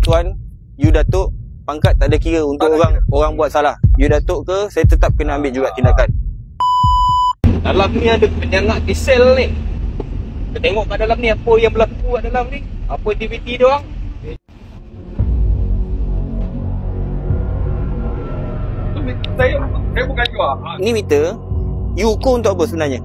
tuan, you datuk, pangkat tak ada kira untuk orang buat salah. You datuk ke, saya tetap kena ambil juga tindakan. Dalam ni ada penyangak di sel ni. Kita tengok kat dalam ni apa yang berlaku kat dalam ni. Apa aktiviti dia orang. Saya bukan jual. Ni meter, you ukur untuk apa sebenarnya?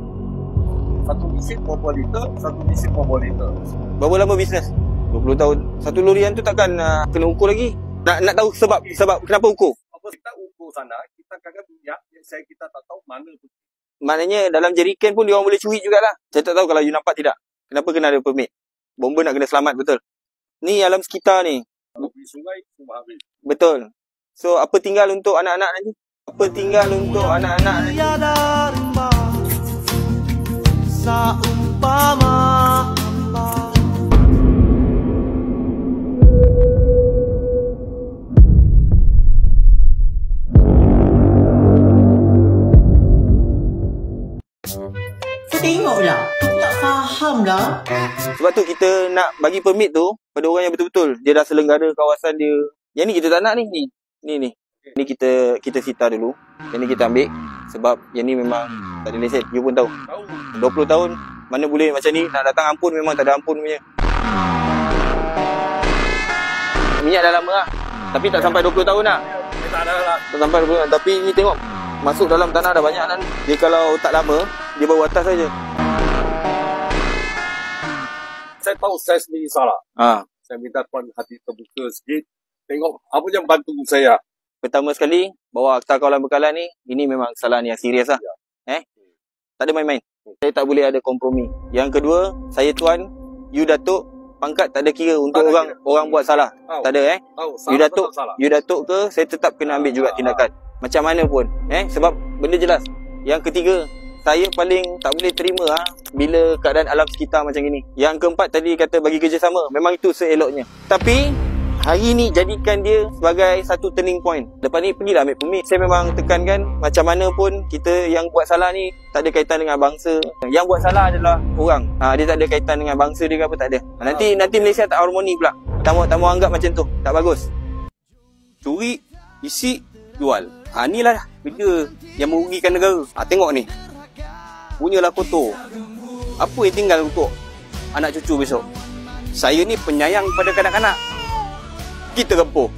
Satu mesin berapa liter, satu mesin berapa liter. Berapa lama bisnes? 20 tahun. Satu lorian tu takkan kena ukur lagi. Nak tahu sebab kenapa ukur? Apa kita ukur sana, kita kadang minyak yang kita tak tahu mana tu. Maknanya dalam jeriken pun dia orang boleh curi jugalah. Saya tak tahu kalau you nampak tidak. Kenapa kena ada permit? Bomba nak kena selamat, betul? Ni alam sekitar ni. Kalau pergi sungai, semua habis. Betul. So apa tinggal untuk anak-anak nanti? Apa tinggal untuk anak-anak nanti? Saumpama tengoklah, tak faham dah. sebab tu kita nak bagi permit tu pada orang yang betul-betul dia dah selenggara kawasan dia. Yang ni kita tak nak ni. Ni kita sita dulu. Yang ni kita ambil sebab yang ni memang tak ada lesen. You pun tahu. 20 tahun mana boleh macam ni nak datang ampun, memang tak ada ampun punya. Minyak dah lama lah. Tapi tak sampai 20 tahun lah. Tak ada lah. Tak sampai 20 tahun. Tapi ni tengok masuk dalam tanah dah banyak kan. Dia kalau tak lama dia baru atas saja. Saya tahu saya sendiri salah. Saya minta tuan hati terbuka sikit. Tengok apa yang bantu saya. Pertama sekali, bawa akta kawalan bekalan ni, ini memang kesalahan yang serius lah. Tak ada main-main. Saya tak boleh ada kompromi. Yang kedua, saya tuan, you datuk, pangkat tak ada kira untuk orang buat salah. Tak ada You datuk ke, saya tetap kena ambil juga tindakan. Macam mana pun. Sebab benda jelas. Yang ketiga, saya paling tak boleh terima bila keadaan alam sekitar macam ini. Yang keempat tadi kata bagi kerjasama, memang itu seeloknya. Tapi hari ni jadikan dia sebagai satu turning point. Lepas ni pergilah ambil permit. Saya memang tekankan macam mana pun kita yang buat salah ni tak ada kaitan dengan bangsa. Yang buat salah adalah orang. Dia tak ada kaitan dengan bangsa dia ke apa, tak ada. Nanti Malaysia tak harmoni pula. Tamu anggap macam tu. Tak bagus. Curi, isi, jual. Inilah kerja yang merugikan negara. Tengok ni. Punyalah kotor. Apa yang tinggal untuk anak cucu besok? Saya ni penyayang pada kanak-kanak. Kita rempuh.